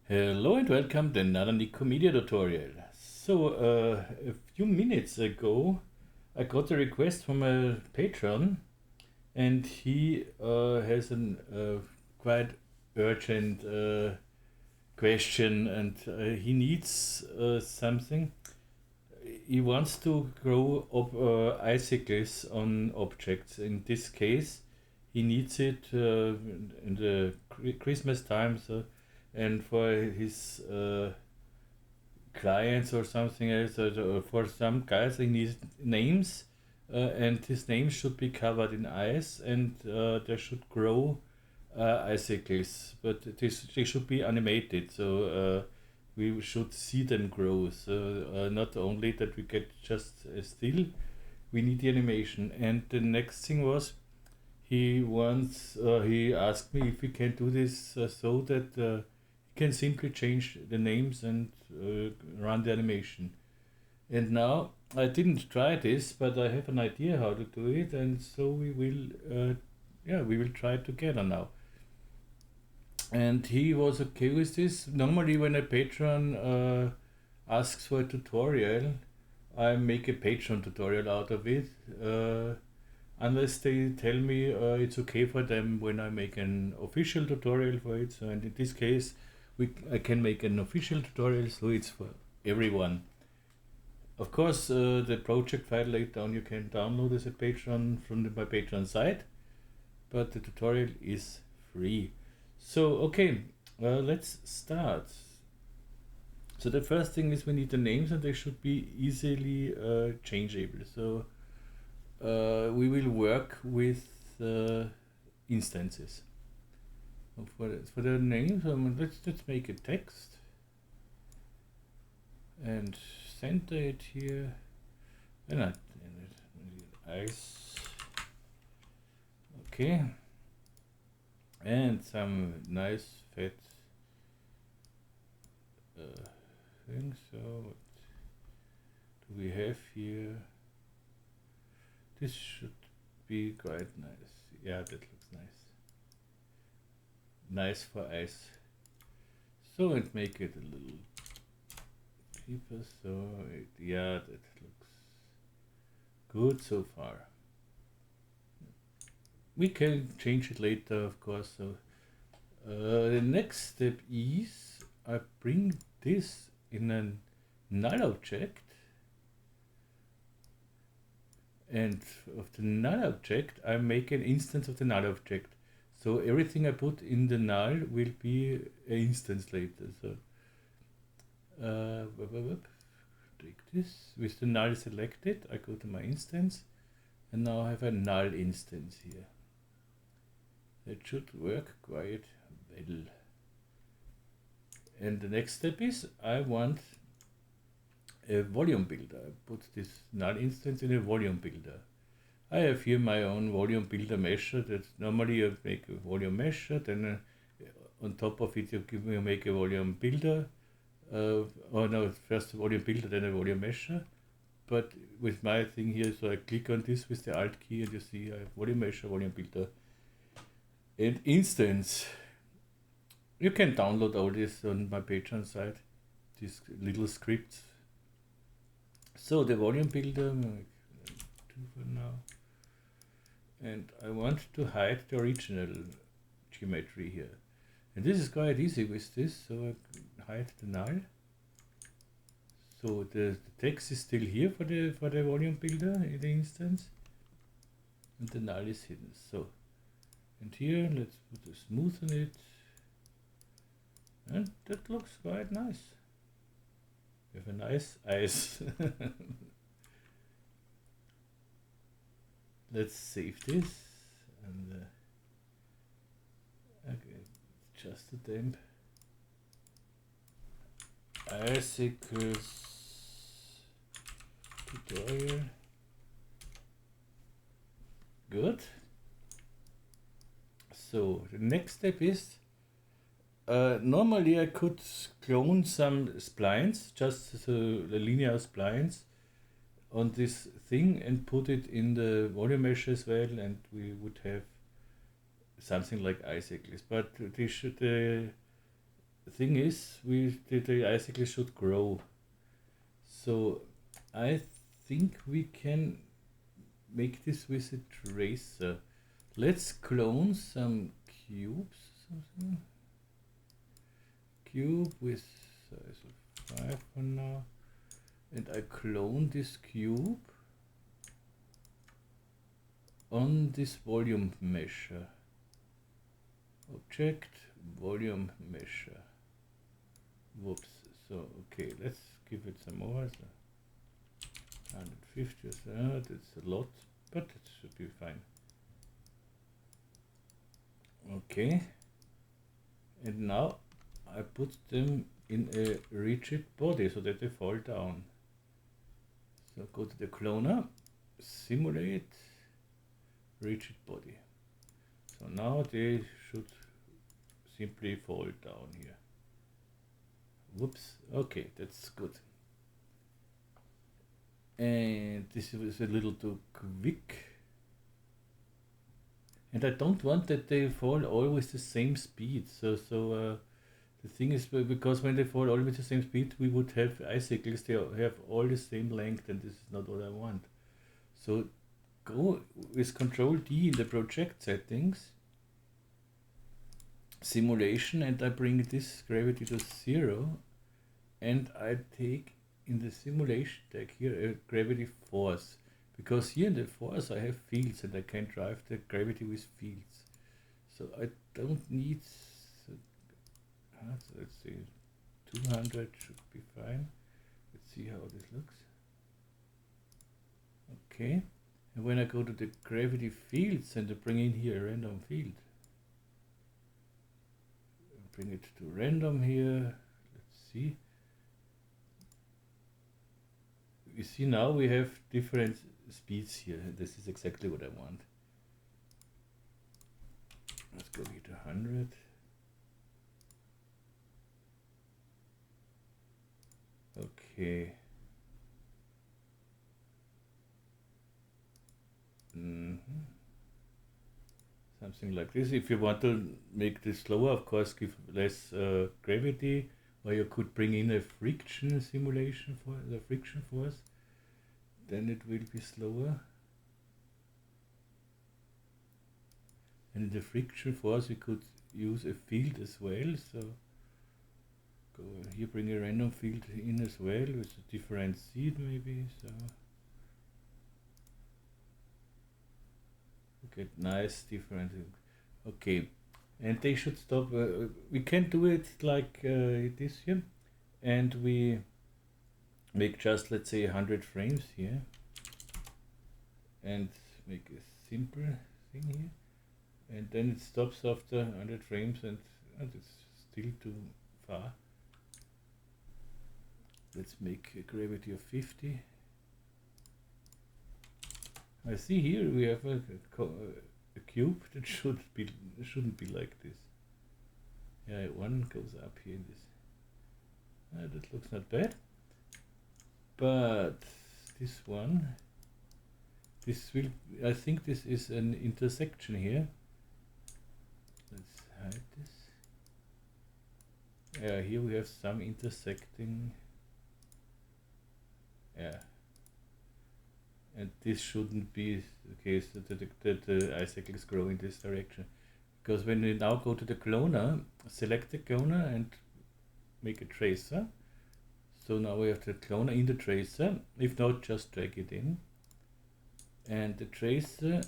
Hello and welcome to another Nikomedia tutorial. So, a few minutes ago I got a request from a patron, and he has a quite urgent question, and he needs something. He wants to grow icicles on objects. In this case, he needs it in the Christmas time, and for his clients or something else, or for some guys he needs names, and his name should be covered in ice, and they should grow icicles, but they should be animated, so we should see them grow. So not only that we get just a still, we need the animation. And the next thing was, he asked me if we can do this so that he can simply change the names and run the animation. And now I didn't try this, but I have an idea how to do it, and so we will try it together now. And he was okay with this. Normally when a patron asks for a tutorial, I make a patron tutorial out of it, unless they tell me it's okay for them when I make an official tutorial for it. So, and in this case I can make an official tutorial, so it's for everyone. Of course, the project file later on you can download as a patron from my Patreon site, but the tutorial is free. So okay, let's start. So the first thing is we need the names, and they should be easily changeable. So we will work with instances. For the names, let's make a text and center it here. And ice. Okay. And some nice fat things. So what do we have here? This should be quite nice. Yeah, that looks nice. Nice for ice. So, and make it a little deeper. So yeah, that looks good so far. We can change it later, of course. So the next step is I bring this in a null object, and of the null object I make an instance of the null object. So everything I put in the null will be an instance later. So take this with the null selected. I go to my instance, and now I have a null instance here. That should work quite well. And the next step is I want a volume builder. I put this null instance in a volume builder. I have here my own volume builder measure. That normally you make a volume measure, then on top of it you make a volume builder. Or no, first a volume builder, then a volume measure. But with my thing here, so I click on this with the Alt key, and you see I have volume measure, volume builder, and instance. You can download all this on my Patreon site, these little scripts. So the volume builder, like 2 for now, and I want to hide the original geometry here, and this is quite easy with this. So I hide the null. So the text is still here for the volume builder in the instance, and the null is hidden. So, and here let's put a smooth on it, and that looks quite nice. We have a nice ice. Let's save this, and okay, just a temp. Icicles tutorial. Good. So the next step is, normally I could clone some splines, just the linear splines on this thing, and put it in the volume measure as well, and we would have something like icicles. But the thing is, the icicle should grow. So I think we can make this with a tracer. Let's clone some cubes. Something. Cube with size of 5 for now. And I clone this cube on this volume measure. Object, volume measure. Whoops. So, okay, let's give it some more. So 150 or so, that's a lot, but it should be fine. Okay. And now I put them in a rigid body so that they fall down. So go to the cloner, simulate rigid body. So now they should simply fall down here. Whoops, okay, that's good. And this is a little too quick. And I don't want that they fall always the same speed. So the thing is, because when they fall always the same speed, we would have icicles, they have all the same length, and this is not what I want. So go with Control D in the project settings, simulation, and I bring this gravity to 0, and I take in the simulation tag here a gravity force, because here in the force I have fields and I can drive the gravity with fields. So I don't need, so let's see, 200 should be fine. Let's see how this looks. Okay, and when I go to the gravity fields and I bring in here a random field, bring it to random here, let's see. You see now we have different speeds here. This is exactly what I want. Let's go here to 100. Okay. Something like this. If you want to make this slower, of course, give less gravity, or you could bring in a friction simulation for the friction force. Then it will be slower. And in the friction force, we could use a field as well. So go here, bring a random field in as well with a different seed maybe. So get nice different. Okay, and they should stop. We can do it like this here, and we make just, let's say, 100 frames here, and make a simple thing here, and then it stops after 100 frames, and it's still too far. Let's make a gravity of 50. I see here we have a cube that shouldn't be like this. Yeah, one goes up here in this. That looks not bad. But this one, I think this is an intersection here. Let's hide this. Yeah, here we have some intersecting. Yeah. And this shouldn't be the case that the icicles grow in this direction. Because when we now go to the cloner, select the cloner and make a tracer. So now we have the cloner in the tracer. If not, just drag it in. And the tracer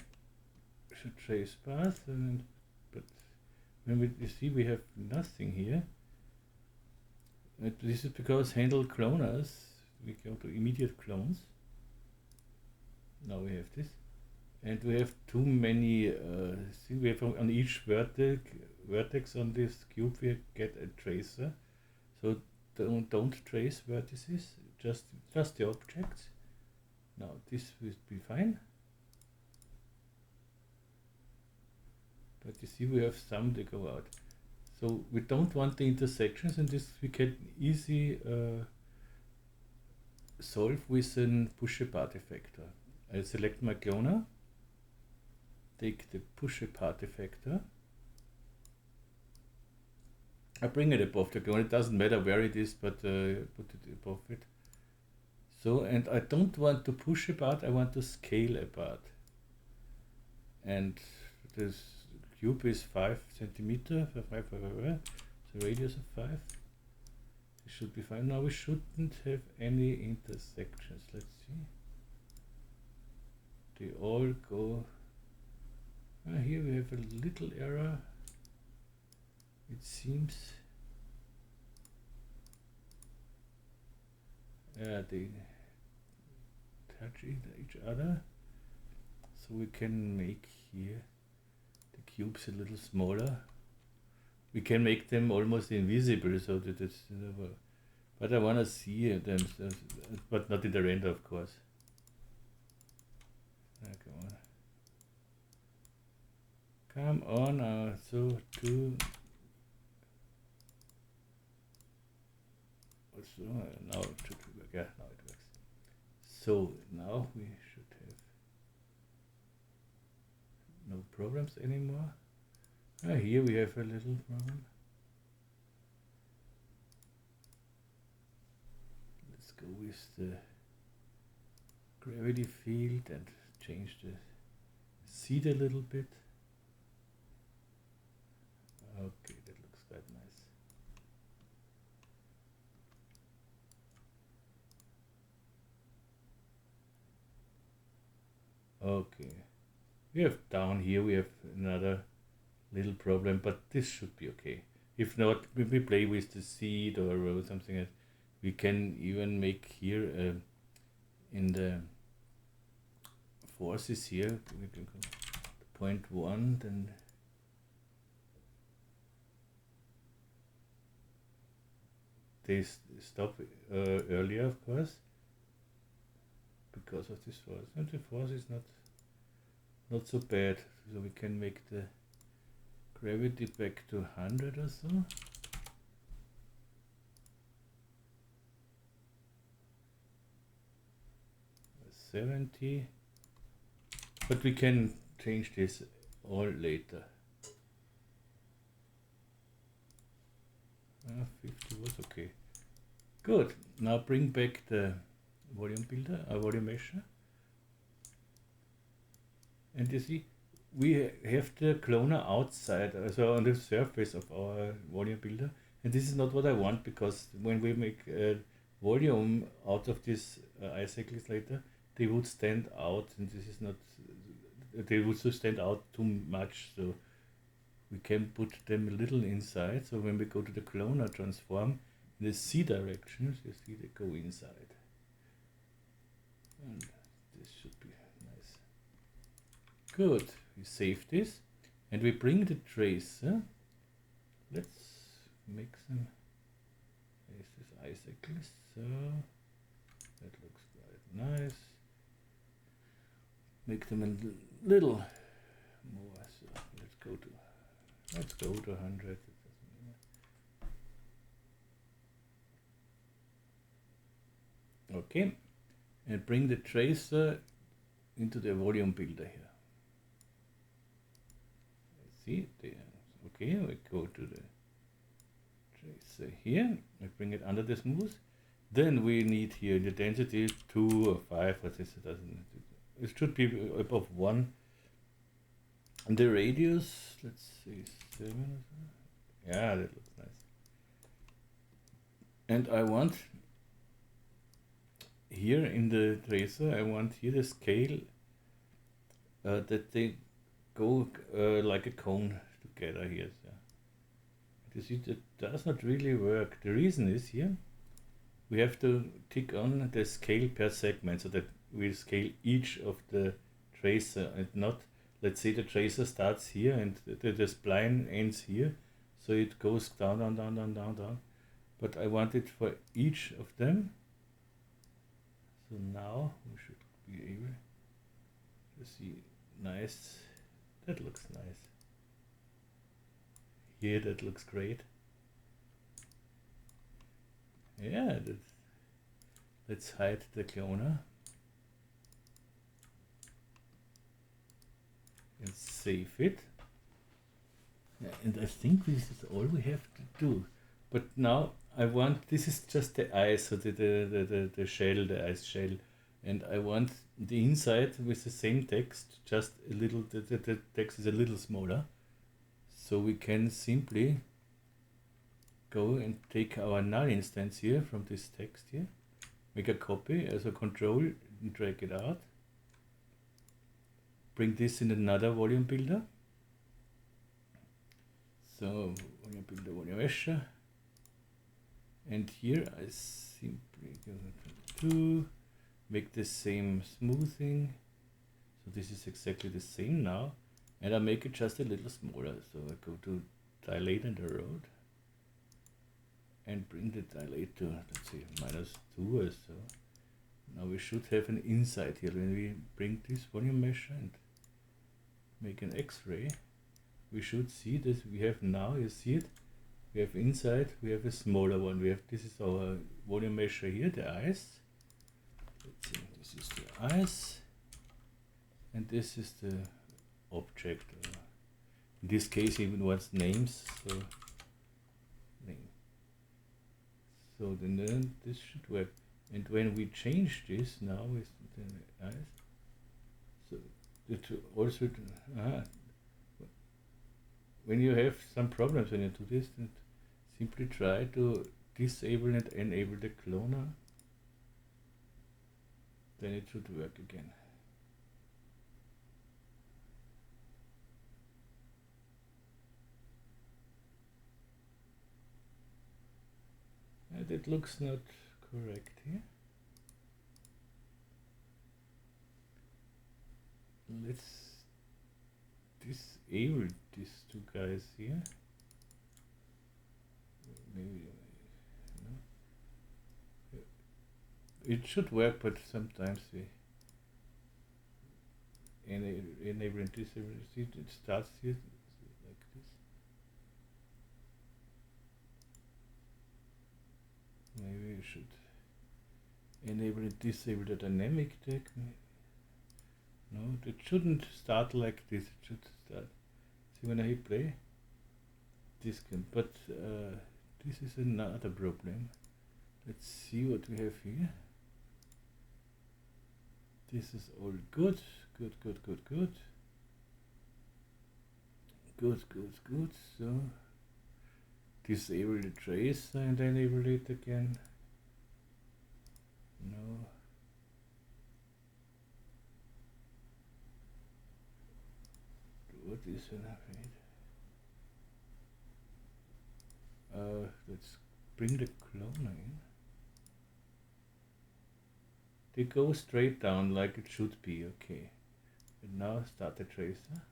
should trace path. But when you see we have nothing here. And this is because handle cloners. We go to immediate clones. Now we have this, and we have too many. See, we have on each vertex on this cube we get a tracer. So don't trace vertices, just the objects. Now this will be fine. But you see we have some that go out. So we don't want the intersections, and this we can easy solve with an push-apart effector. I select my cloner, take the push-apart effector, I bring it above the clone. It doesn't matter where it is, but put it above it. So, and I don't want to push apart, I want to scale apart. And this cube is 5 centimeter, the radius of 5. It should be fine. Now we shouldn't have any intersections. Let's see. They all go. Here we have a little error. It seems. They touch each other. So we can make here the cubes a little smaller. We can make them almost invisible, so that it's. But I want to see them, but not in the render, of course. Come on, so two. So now it should work. Yeah, now it works. So now we should have no problems anymore. Here we have a little problem. Let's go with the gravity field and change the seed a little bit. Okay, that looks quite nice. Okay, we have down here, we have another little problem, but this should be okay. If not, we play with the seed or something else. We can even make here in the forces here, we can go 0.1, then they stop earlier, of course, because of this force. And the force is not so bad, so we can make the gravity back to 100 or so. $70, but we can change this all later. 50 was okay. Good. Now bring back the volume builder, volume measure. And you see, we have the cloner outside, so on the surface of our volume builder. And this is not what I want, because when we make volume out of these icicles later, they would stand out, and this is not, they would stand out too much. So we can put them a little inside. So when we go to the cloner transform, in the C direction, you see they go inside. And this should be nice. Good. We save this and we bring the tracer. Let's make some. Is this icicles? So that looks quite nice. Make them a little more. So let's go to 100. Okay, and bring the tracer into the volume builder here. See, okay, we go to the tracer here, we bring it under the smooth. Then we need here the density 2 or 5, what is it? It should be above 1. And the radius, let's see, 7 or so. Yeah, that looks nice. And I want here in the tracer, I want here the scale that they go like a cone together here. So you see, that does not really work. The reason is here, we have to tick on the scale per segment, so that we scale each of the tracer and not, let's say the tracer starts here and the spline ends here, so it goes down, down, down, down, down, down. But I want it for each of them. So now we should be able to see nice. That looks nice. Here that looks great. Yeah, let's hide the cloner and save it. And I think this is all we have to do. But now I want, this is just the ice, so the shell, the ice shell. And I want the inside with the same text, just a little, the text is a little smaller. So we can simply go and take our null instance here from this text here, make a copy as a control and drag it out. Bring this in another volume builder. So volume builder, volume measure. And here I simply go to make the same smoothing. So this is exactly the same now. And I make it just a little smaller. So I go to dilate in the road and bring the dilate to, let's see, -2 or so. Now we should have an inside here. When we bring this volume measure and make an X-ray, we should see that we have now, you see it, we have inside, we have a smaller one. We have, this is our volume measure here, the ice. Let's see, this is the ice, and this is the object. In this case, even wants names, so name. So then this should work. And when we change this now with the ice, so it also, when you have some problems when you do this, then simply try to disable and enable the cloner. Then it should work again. And it looks not correct here. Let's disable these two guys here. Maybe it should work, but sometimes we enable and disable. See, it starts here like this. Maybe you should enable and disable the dynamic tag. No, it shouldn't start like this. It should start. See, when I hit play, this can. But this is another problem. Let's see what we have here. This is all good. Good. So disable the tracer and enable it again. No. What is enough? Let's bring the cloner in. They go straight down like it should be, okay. And now start the tracer.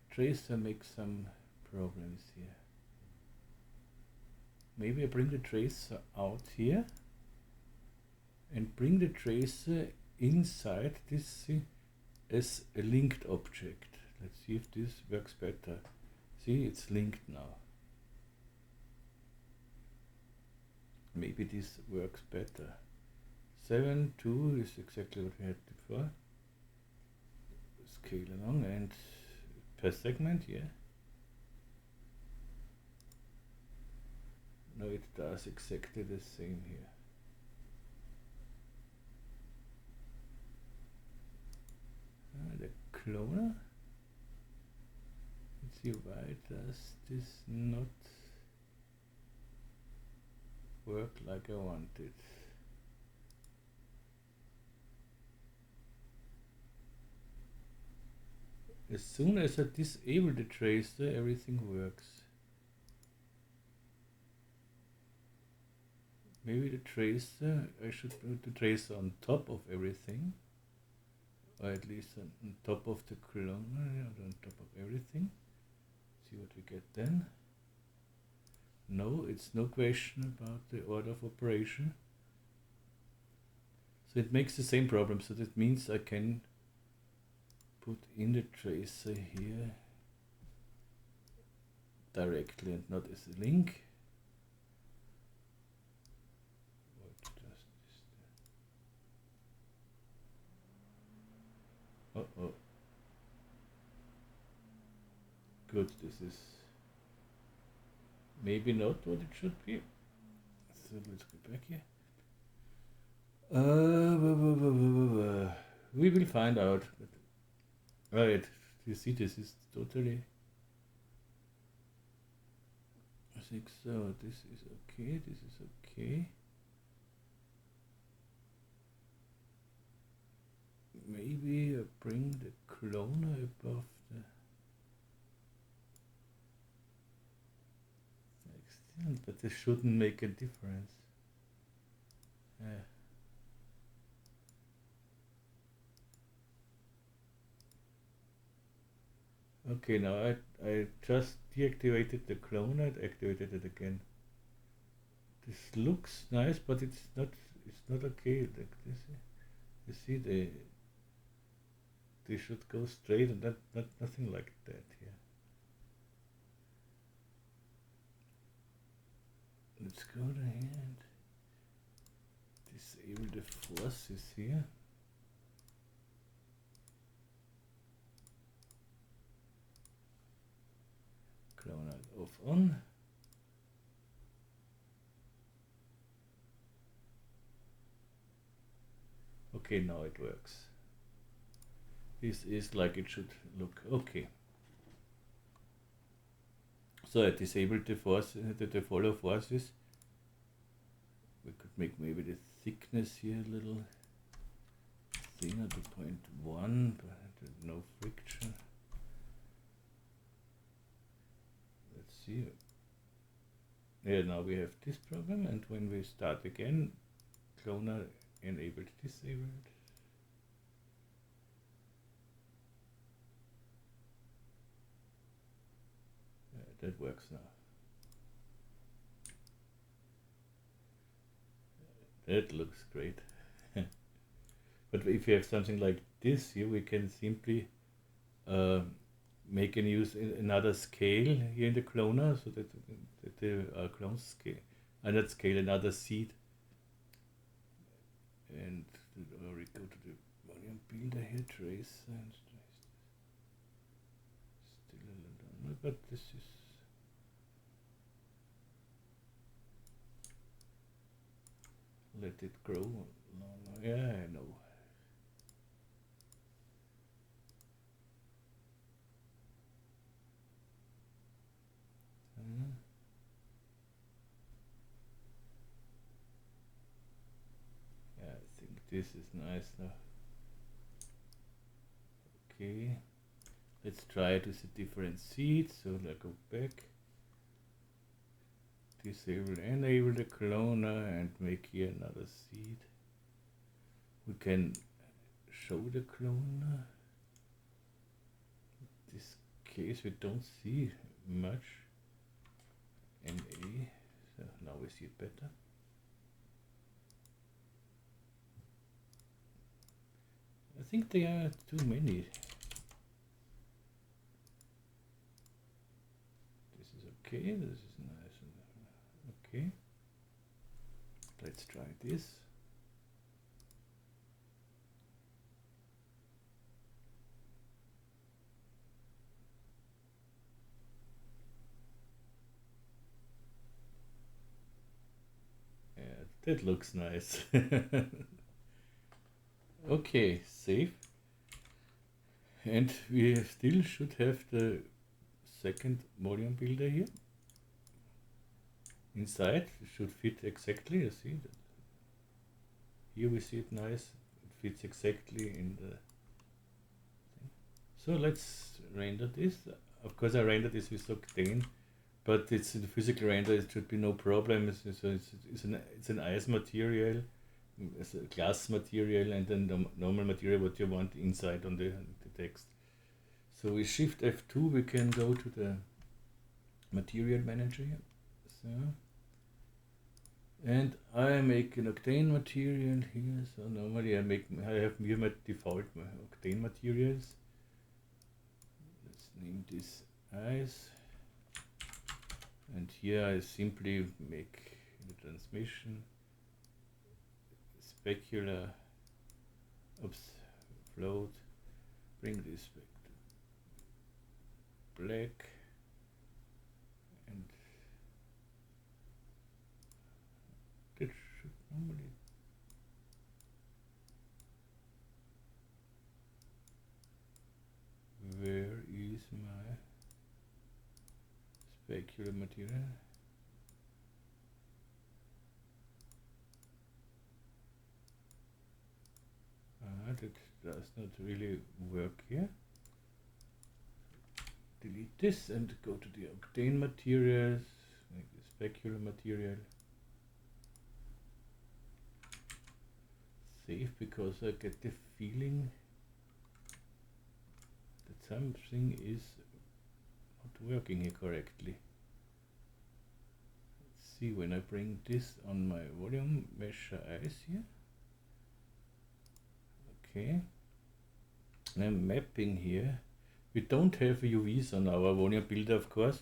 Tracer makes some problems here. Maybe I bring the tracer out here and bring the tracer inside this as a linked object. Let's see if this works better. See, it's linked now. Maybe this works better. 7.2 is exactly what we had before. Scale along and per segment, yeah. No, it does exactly the same here. The cloner. Let's see, why does this not work like I wanted? As soon as I disable the tracer, everything works. Maybe the tracer, I should put the tracer on top of everything. Or at least on top of the cloner, on top of everything. See what we get then. No, it's no question about the order of operation. So it makes the same problem. So that means I can put in the tracer here directly and not as a link. What does this do? Uh-oh. Good, this is maybe not what it should be. So let's go back here. We will find out. Right, you see this is totally... I think so, this is okay, this is okay. Maybe bring the cloner above the... But this shouldn't make a difference. Okay, now I just deactivated the cloner and activated it again. This looks nice, but it's not okay. Like this, you see they should go straight, and nothing like that here. Let's go to here and disable the forces here. Clone off on. Okay, now it works. This is like it should look. Okay. So I disabled the force, the follow forces. We could make maybe the thickness here a little thinner to 0.1, but no friction. Let's see. Yeah, now we have this problem, and when we start again, cloner enabled, disabled. That works now. That looks great. But if you have something like this here, we can simply make and use another scale here in the cloner, so that the clone scale, another scale, another seed. And we go to the volume builder here, trace, and still a little, but this is... Let it grow. No, yeah, I know. Yeah, I think this is nice now. Okay, let's try it with a different seed. So I go back. Disable, enable the cloner, and make here another seed. We can show the cloner. In this case we don't see much. NA, so now we see it better. I think there are too many. This is okay, this is nice. Okay, let's try this. Yeah, that looks nice. Okay, save. And we still should have the second volume builder here. Inside it should fit exactly, you see that. Here we see it nice, it fits exactly in the thing. So let's render this. Of course I rendered this with Octane, but it's in the physical render, it should be no problem. So it's an ice material, it's a glass material, and then the normal material what you want inside on the text. So with Shift F2 we can go to the material manager here. So, and I make an Octane material here. So normally I have here my default Octane materials. Let's name this ice. And here I simply make the transmission specular, float, bring this back to black. Normally. Where is my specular material? That does not really work here. Delete this and go to the octane materials, make the specular material. Save, because I get the feeling that something is not working here correctly. Let's see, when I bring this on my volume measure eyes here. Okay, and I'm mapping here. We don't have UVs on our volume builder, of course.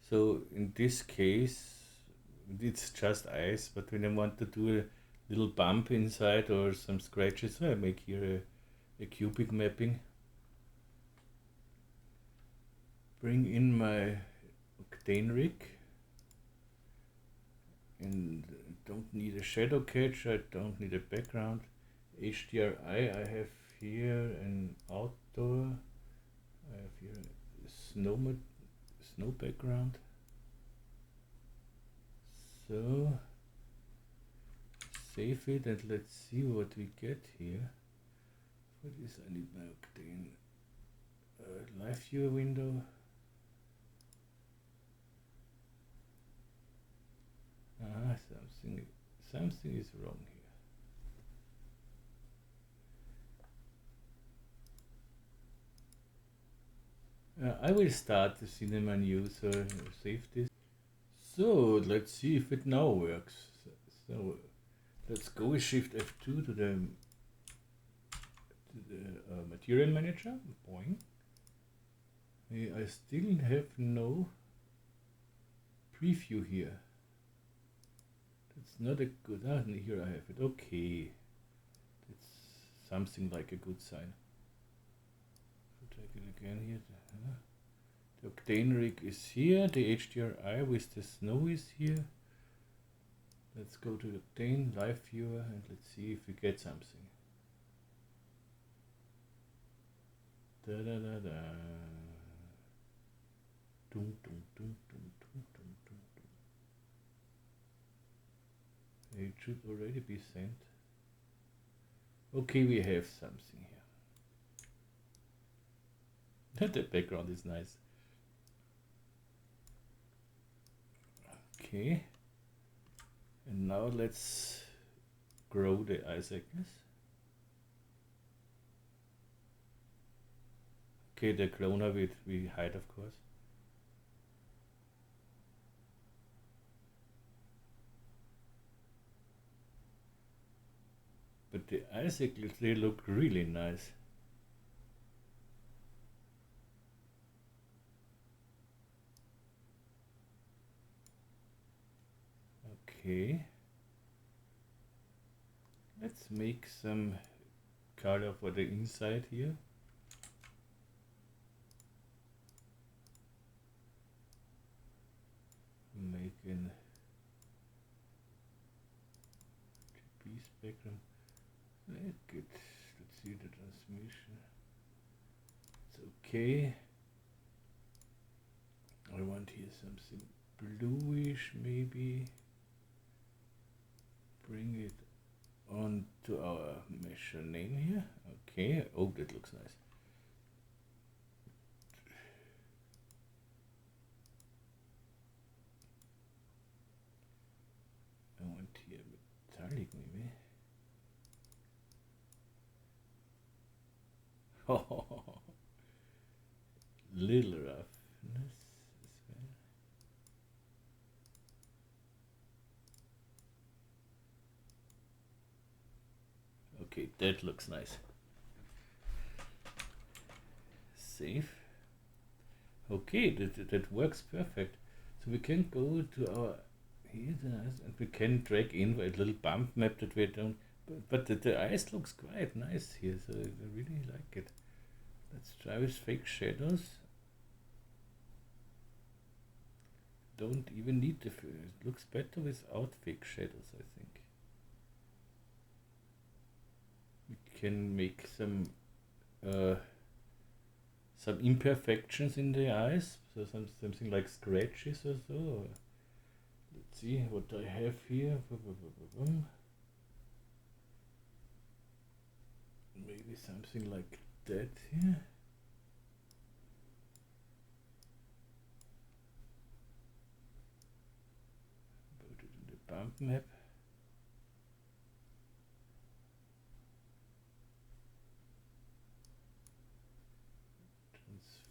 So in this case, it's just ice, but when I want to do a little bump inside or some scratches, so I make here a cubic mapping. Bring in my octane rig. And don't need a shadow catch, I don't need a background. HDRI, I have here an outdoor, I have here a snow background. So save it and let's see what we get here. For this I need my octane live viewer window. Something is wrong here. I will start the cinema new, so save this. So let's see if it now works. So let's go with Shift F2 to the material manager. Boing. I still have no preview here. That's not a good. Here I have it. Okay, it's something like a good sign. Take it again here. The octane rig is here, the HDRI with the snow is here. Let's go to the octane live viewer and let's see if we get something. Da da da da. Dum dum dum dum dum dum dum dum. It should already be sent. Okay, we have something here. The background is nice. Okay, and now let's grow the icicles. Okay, the cloner we hide, of course. But the icicles, they look really nice. Okay, let's make some color for the inside here. Make an GP spectrum. Let's see the transmission. It's okay. I want here something bluish maybe. Bring it on to our measure name here. Okay, oh, that looks nice. I want here metallic maybe. Oh, little roughness as well. Okay, that looks nice. Save. Okay, that works perfect. So we can go to our here and we can drag in a little bump map that we don't. But the ice looks quite nice here, so I really like it. Let's try with fake shadows. Don't even need the. It looks better without fake shadows, I think. can make some imperfections in the eyes, so something like scratches or so. Let's see what I have here. Maybe something like that here. Put it in the bump map.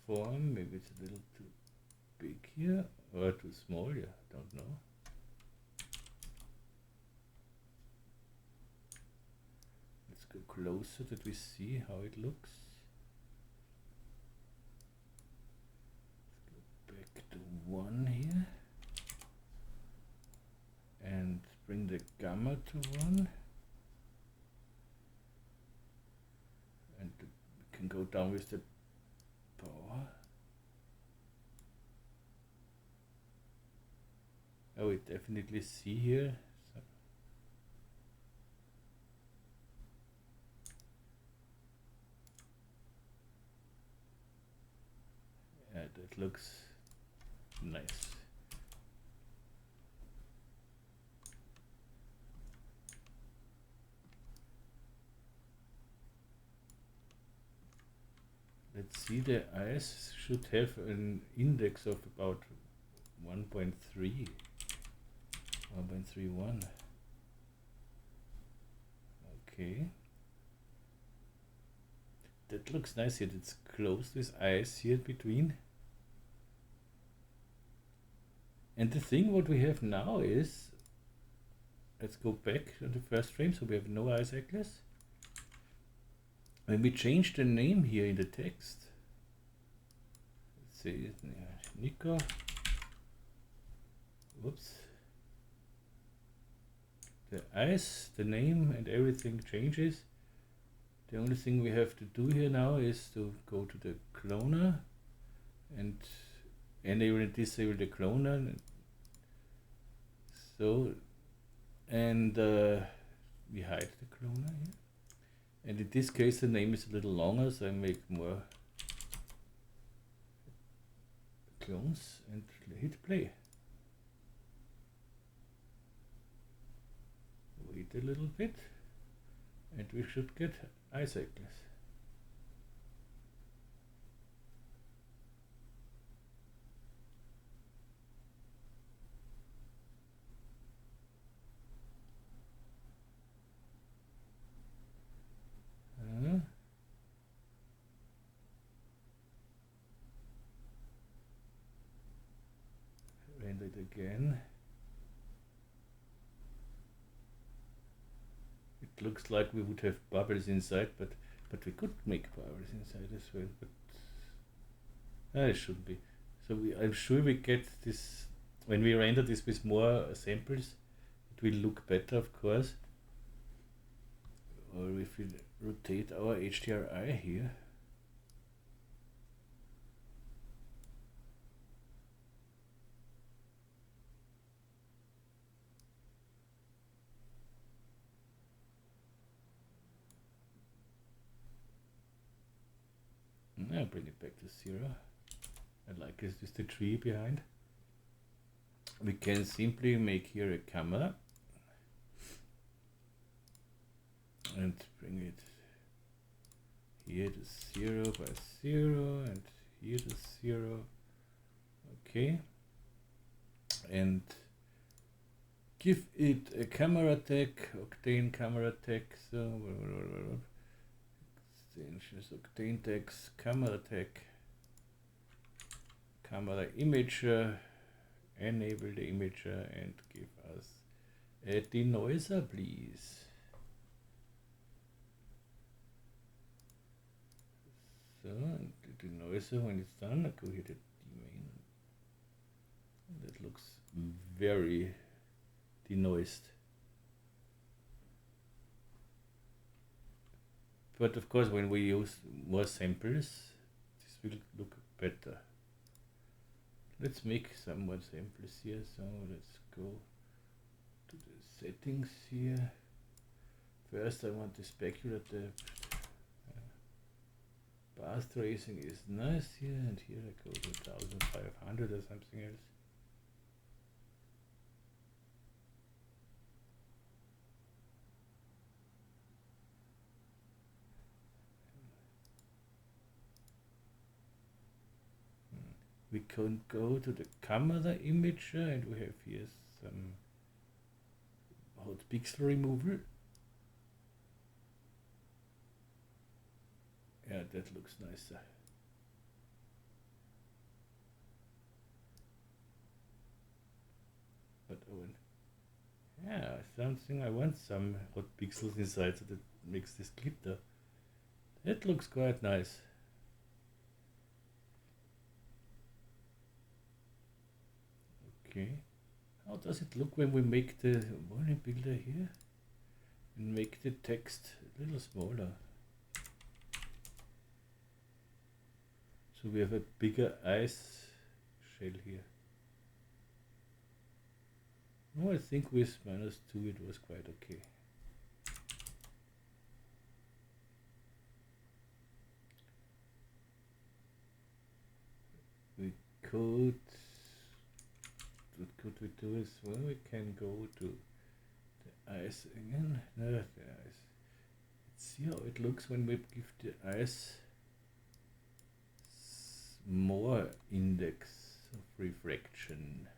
Transform, maybe it's a little too big here or too small, yeah, don't know. Let's go closer that we see how it looks. Let's go back to 1 here and bring the gamma to 1, and we can go down with the power. Oh, we definitely see here. So yeah, that looks nice. Let's see, the eyes should have an index of about 1.3, 1.31. Okay. That looks nice here. It's closed with eyes here between. And the thing what we have now is, let's go back to the first frame, so we have no icicles. When we change the name here in the text, let's say Nico, whoops, the eyes, the name and everything changes. The only thing we have to do here now is to go to the cloner and enable and disable the cloner. So, and we hide the cloner here. And in this case, the name is a little longer, so I make more clones and hit play. Wait a little bit, and we should get icicles. Render it again. It looks like we would have bubbles inside, but we could make bubbles inside as well. But it shouldn't be. So I'm sure we get this when we render this with more samples. It will look better, of course. Or if we rotate our HDRI here. I'll bring it back to 0. I like this with the tree behind. We can simply make here a camera and bring it here to 0 by 0 and here to 0. Okay. And give it a camera tag, Octane camera tag. So Octane tags, camera tag, camera imager, enable the imager and give us a denoiser, please. So, and the denoiser, when it's done, I go here to main. That looks very denoised. But of course, when we use more samples, this will look better. Let's make some more samples here. So let's go to the settings here. First I want the specular depth. Path tracing is nice here, and here I go to 1500 or something else. We can go to the camera imager, and we have here some hot pixel removal. Yeah, that looks nicer. But yeah, something I want some hot pixels inside, so that makes this glitter. That looks quite nice. Okay, how does it look when we make the volume builder here and make the text a little smaller? So we have a bigger ice shell here. No, I think with -2 it was quite okay. We could, what could we do as well? We can go to the ice again. No, the ice. Let's see how it looks when we give the ice more index of refraction.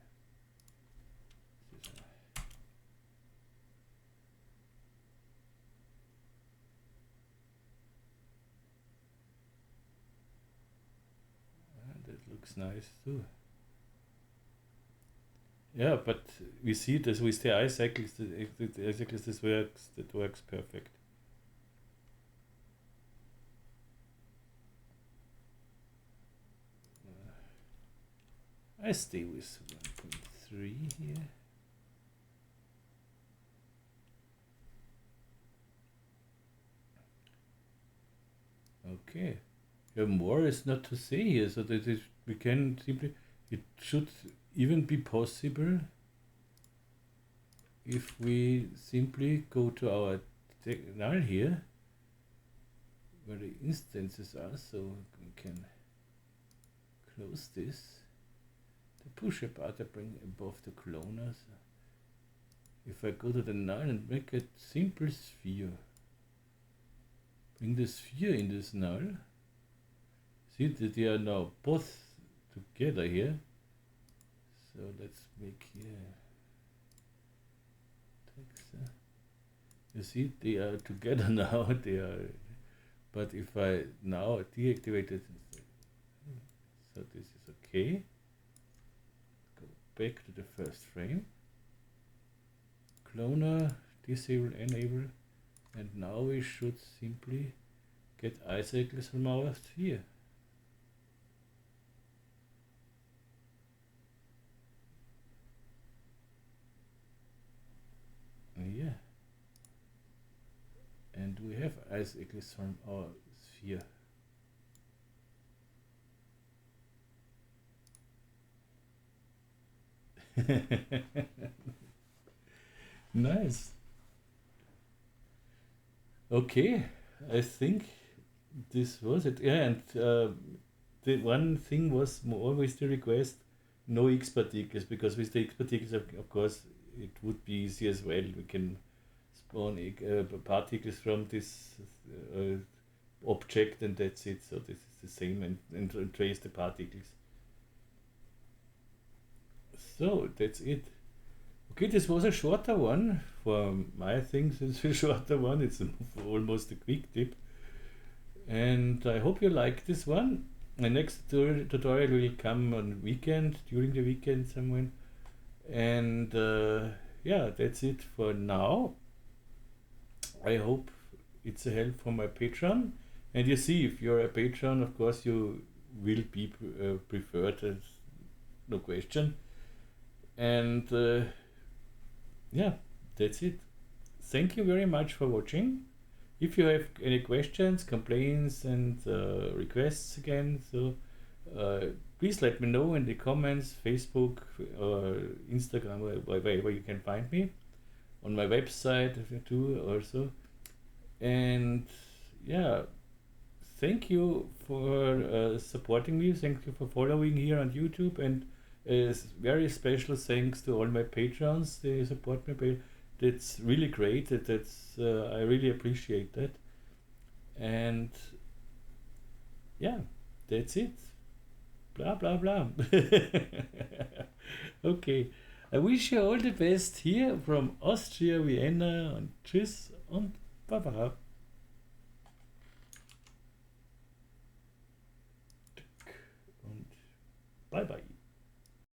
That looks nice too. Yeah, but we see this with the Eicycles, the Eicycles, that works perfect. I stay with 1.3 here. Okay. Yeah, more is not to say here, so that we can simply, it should even be possible if we simply go to our null here, where the instances are, so we can close this. The push apart I bring above the cloners. If I go to the null and make a simple sphere, bring the sphere in this null, see that they are now both together here. So let's make here text. You see they are together now. They are, but if I now deactivate it, so this is okay. Back to the first frame, cloner, disable, enable, and now we should simply get icicles from our sphere. Yeah, and we have icicles from our sphere. Nice. Okay, I think this was it. Yeah, and the one thing was always the request, no X particles, because with the X particles, of course, it would be easy as well. We can spawn particles from this object, and that's it. So this is the same, and trace the particles. So that's it. Okay, this was a shorter one. For my things, it's a shorter one. It's almost a quick tip. And I hope you like this one. My next tutorial will come on weekend, during the weekend somewhere. And yeah, that's it for now. I hope it's a help for my Patreon. And you see, if you're a Patreon, of course, you will be preferred, no question. And yeah, that's it. Thank you very much for watching. If you have any questions, complaints, and requests again, so please let me know in the comments, Facebook or Instagram, or wherever you can find me. On my website too also. And yeah, thank you for supporting me. Thank you for following here on YouTube, and very special thanks to all my patrons. They support me. That's really great. That's I really appreciate that. And yeah, that's it. Blah blah blah. Okay, I wish you all the best here from Austria, Vienna, und tschüss und baba. Und bye bye.